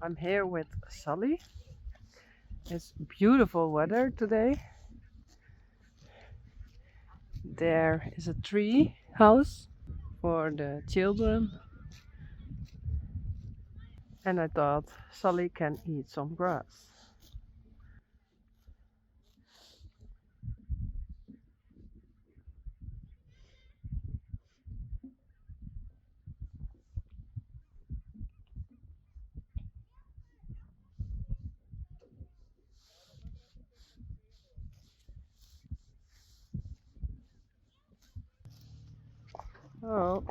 I'm here with Saly. It's beautiful weather today. There is a tree house for the children, and I thought Saly can eat some grass. Oh,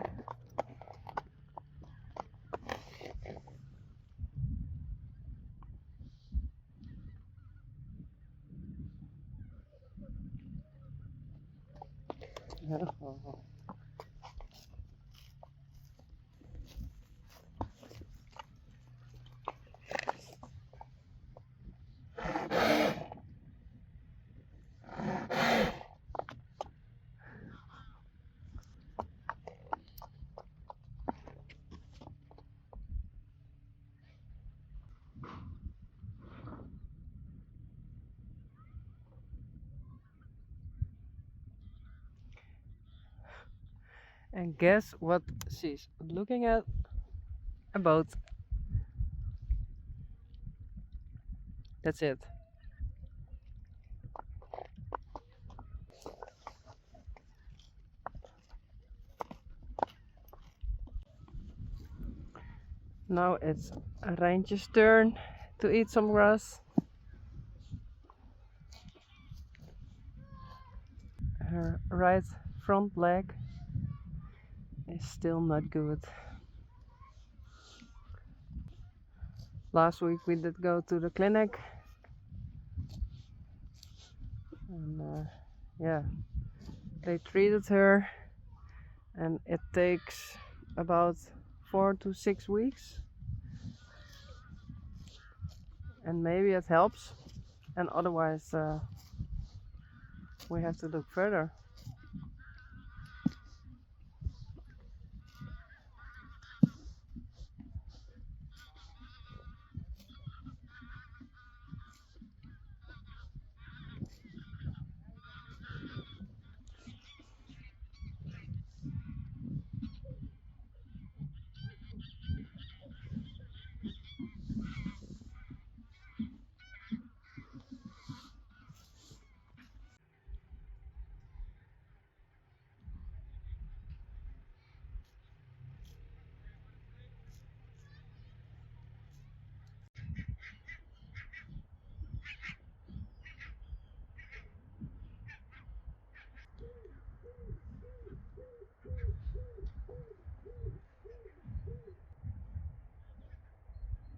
and guess what she's looking at? A boat. That's it. Now it's Reintje's turn to eat some grass. Her right front leg is still not good. Last week we did go to the clinic, and yeah, they treated her, and it takes about 4 to 6 weeks, and maybe it helps, and otherwise we have to look further.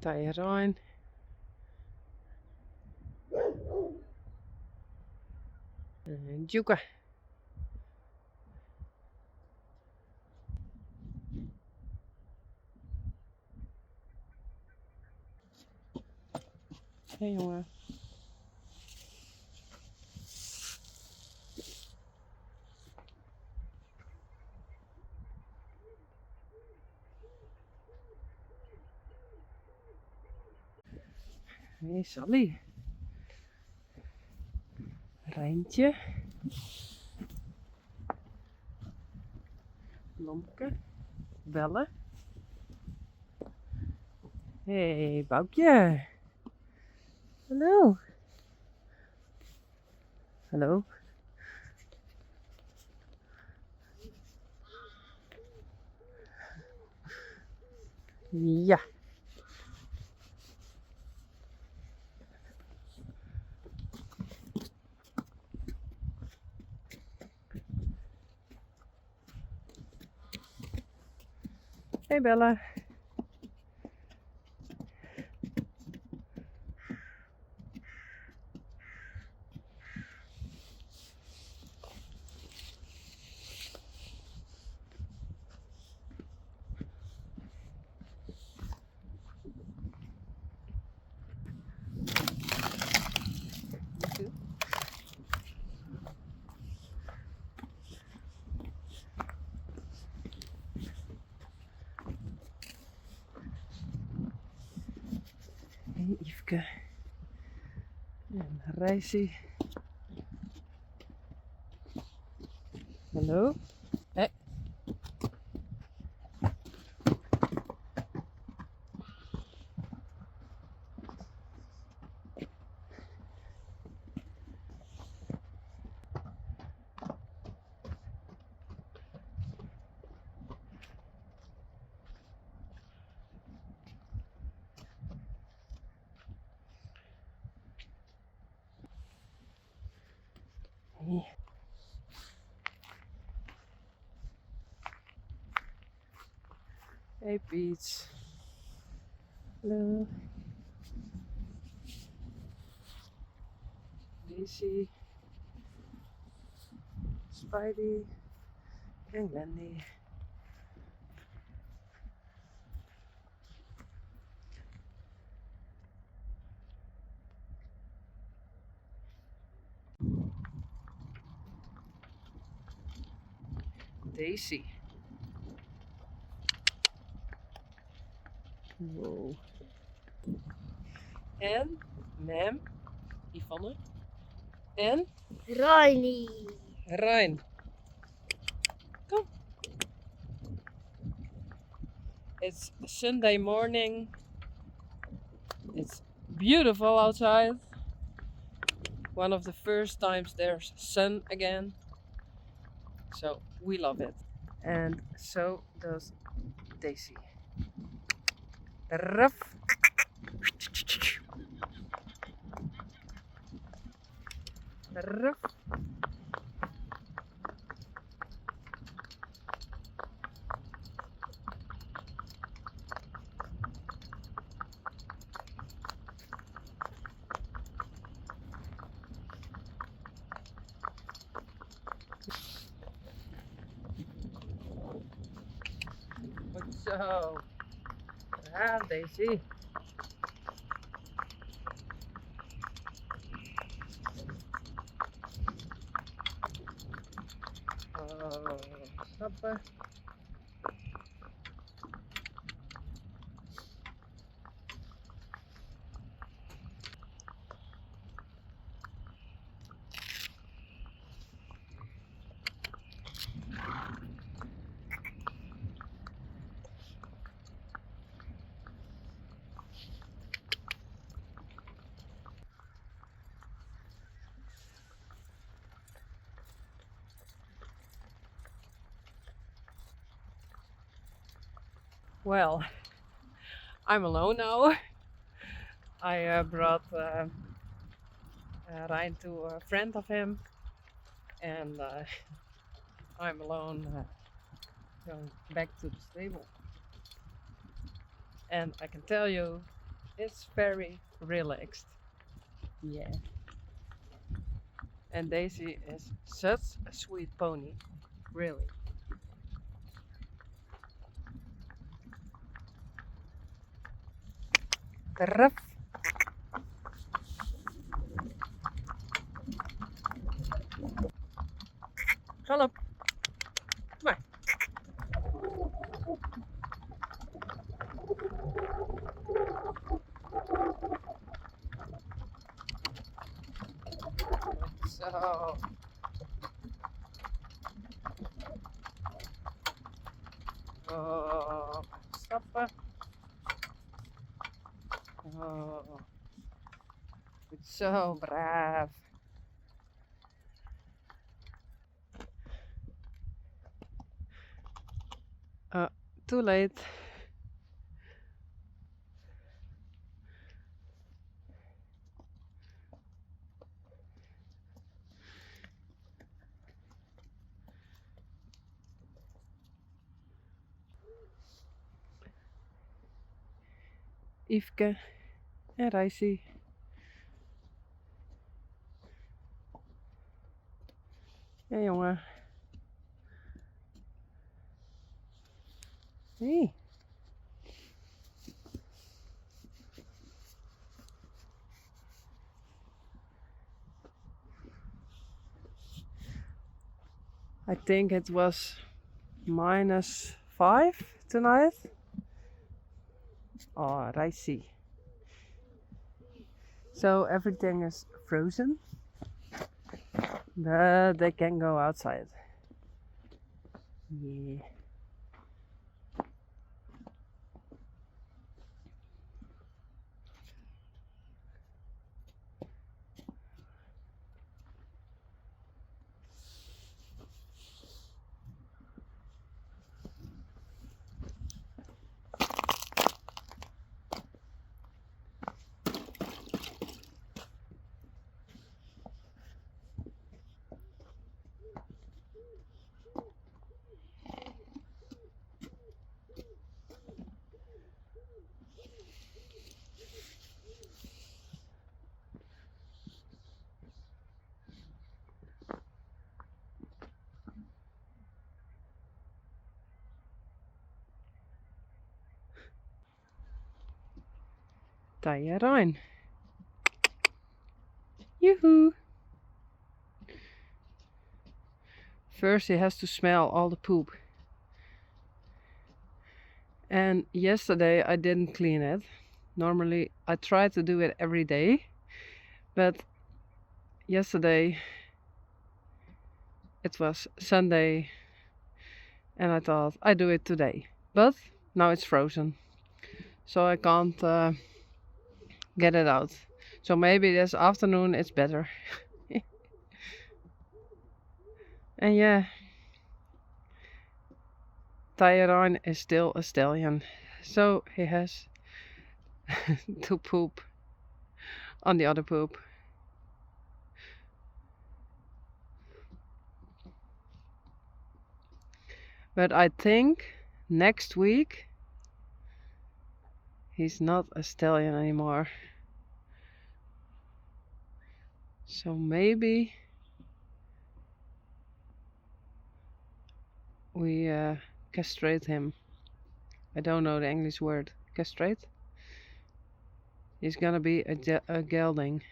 Teije Rein. And Yfke. Hey jongen. Hey Saly. Reintje. Blomke. Belle. Hey Baukje. Hello. Hello. Ja. Hey Belle. Yfke and Risey. Hello. Hey. Hey Peach. Hello. Daisy. Spidey. And Glendy. Daisy. Whoa. En Mem, Yvonne. En Riley. Rein. Come. It's Sunday morning. It's beautiful outside. One of the first times there's sun again. So we love it. And so does Daisy. Ruff. Ruff. Goed zo. Ja, Daisy. Oh, stappen. Well, I'm alone now. I brought Rein to a friend of him, and I'm alone going back to the stable. And I can tell you, it's very relaxed. Yeah. And Daisy is such a sweet pony, really. Ruff. Clop. Come maar. Zo. Oh, stappen. Oh, goed zo, braaf. Too late. Yfke en Risey. Ja, jongen. Hey. I think it was -5 tonight. Oh, Risey. So everything is frozen, but they can go outside. Yeah. Teije Rein. Yoo-hoo! First he has to smell all the poop. And yesterday I didn't clean it. Normally I try to do it every day, but yesterday it was Sunday and I thought I do it today. But now it's frozen, so I can't get it out. So maybe this afternoon it's better. And yeah, Teije Rein is still a stallion, so he has to poop on the other poop. But I think next week he's not a stallion anymore. So maybe we castrate him. I don't know the English word. Castrate? He's gonna be a gelding.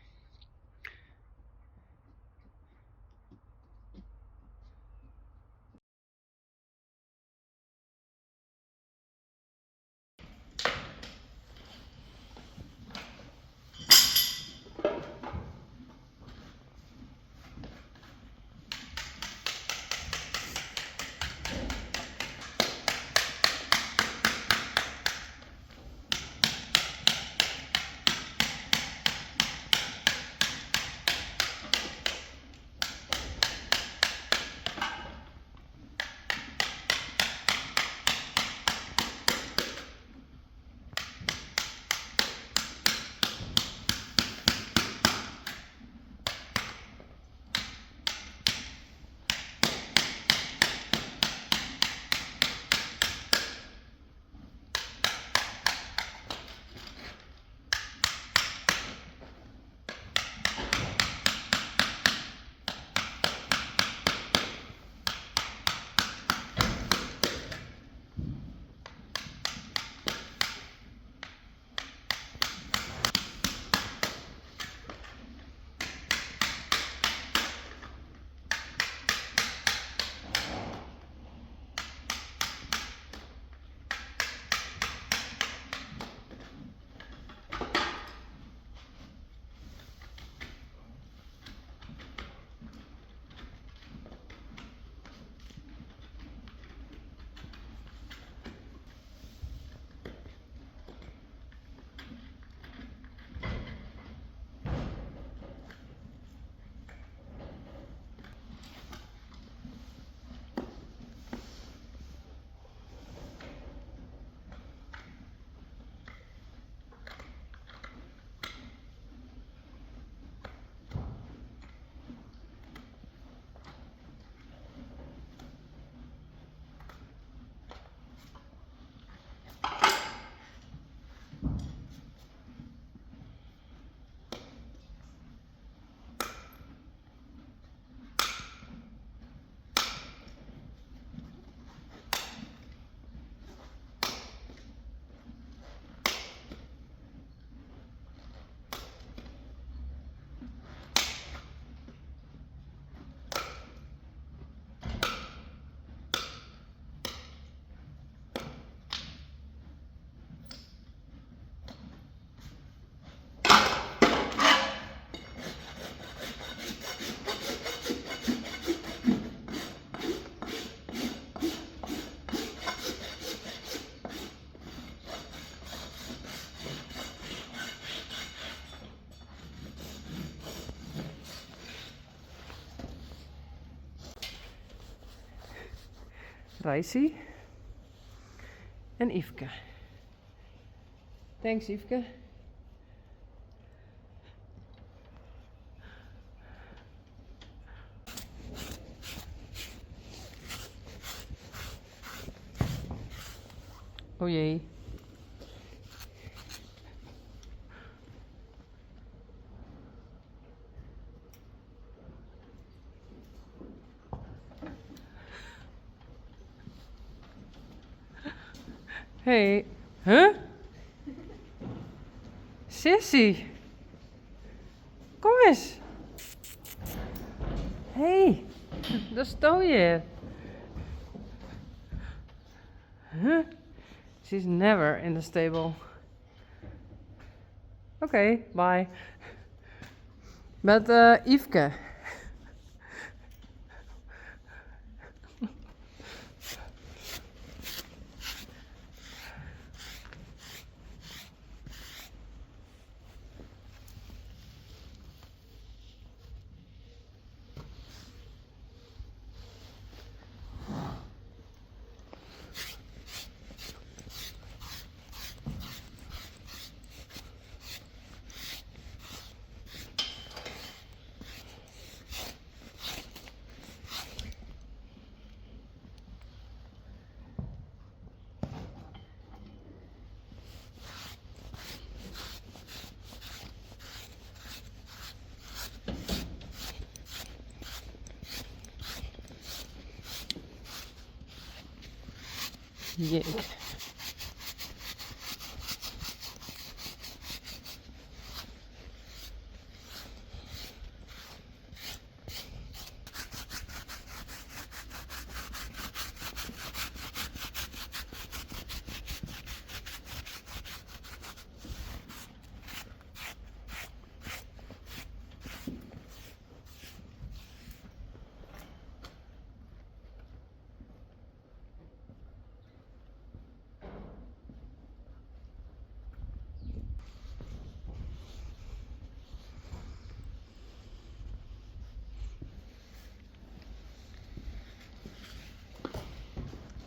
Risey and Yfke. Thanks, Yfke. Oh jee. Hey, huh? Sissy, kom eens. Hey, daar sto je. Huh? She's never in the stable. Okay, bye. But Yfke. Jee.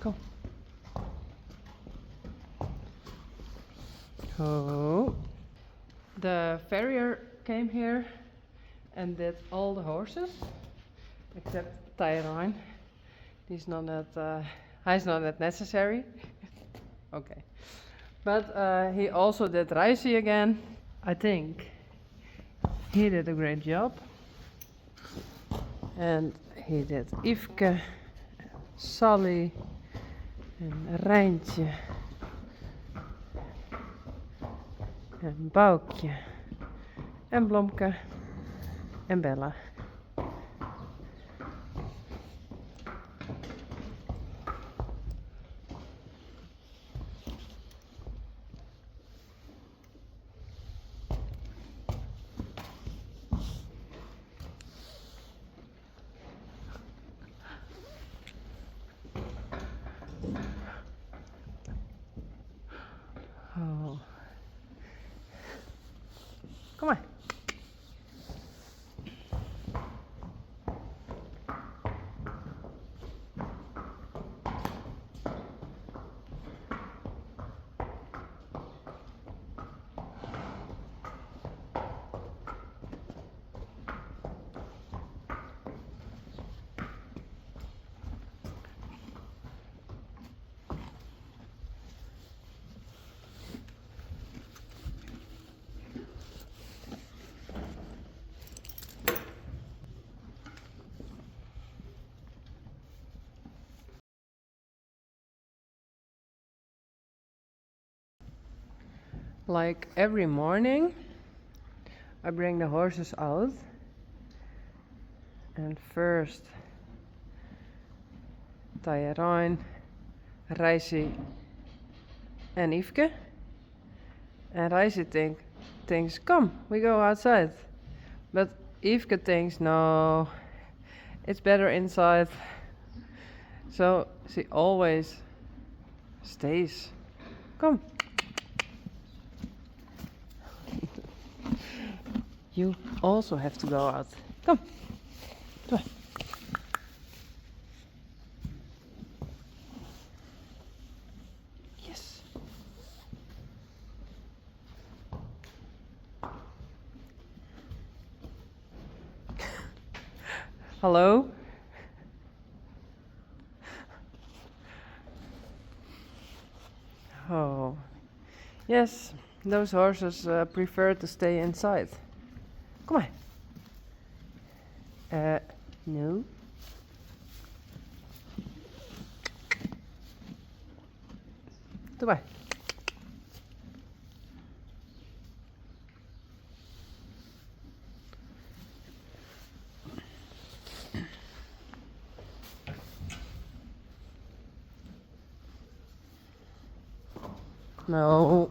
Go. Oh. The farrier came here and did all the horses except Teije Rein. He's not that necessary. Okay. But he also did Risey again. I think he did a great job. And he did Yfke, Saly and Reintje en Baukje en Blomke en Belle. Oh. Kom maar. Like every morning, I bring the horses out, and first Teije Rein, Risey and Yfke, and Risey thinks, come, we go outside, but Yfke thinks, no, it's better inside, so she always stays. Come. You also have to go out. Come. Come on. Hello? Oh, yes, those horses prefer to stay inside. Come on. No. Doe maar. No.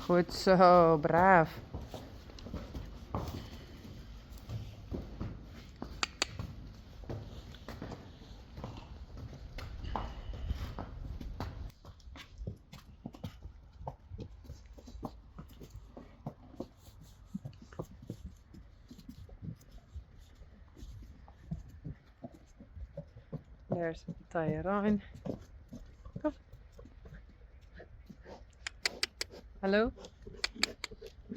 Goed zo, braaf. There's Teije Rein. Come. Hello?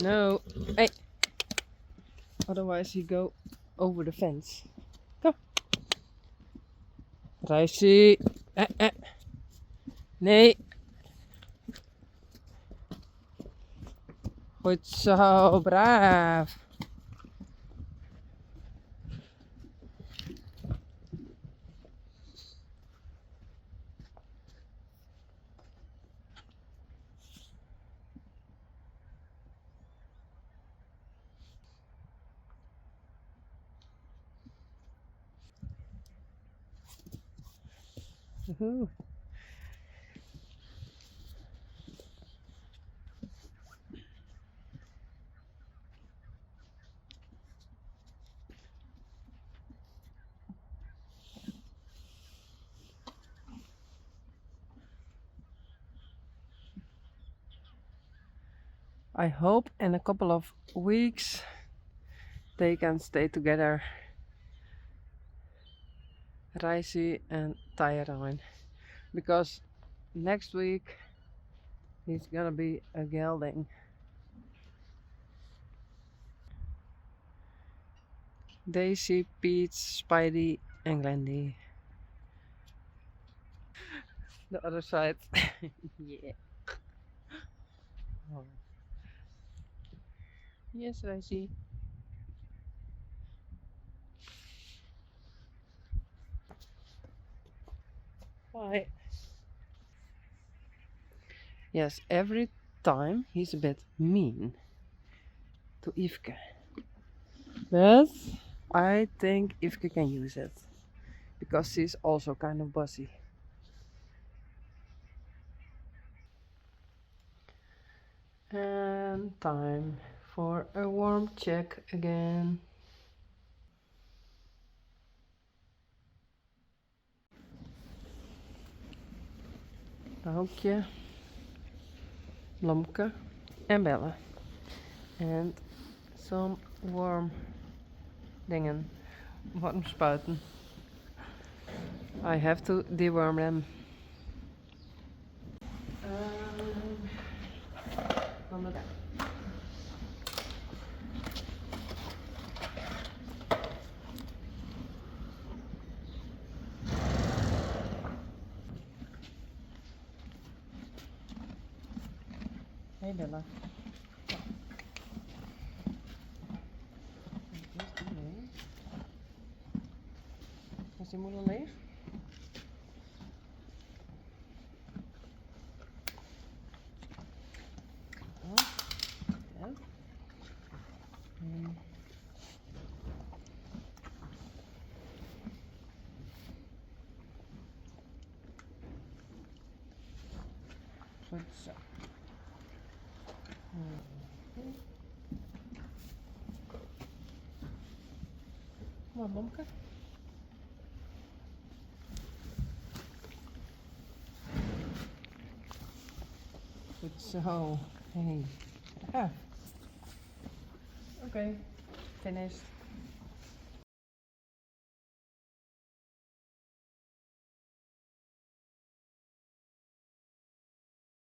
No. Hey. Otherwise you go over the fence. Come. Risey. Nee. Goed zo, braaf. Woohoo. I hope in a couple of weeks they can stay together, Risey and Teije Rein, because next week he's gonna be a gelding. Daisy, Peach, Spidey and Glendy. The other side. Yeah. Oh. Yes, Risey. Bye. Yes, every time he's a bit mean to Yfke. But I think Yfke can use it, because she's also kind of bossy. And time for a warm check again. Baukje, Blomke and Belle. And some warm dingen. Warm spuiten. I have to deworm them. Hey Bella. Is die moeder leeg? Oh, ja. Goed zo. Kom maar, Blomke. Goed zo. Hey. Ah. Okay, finished.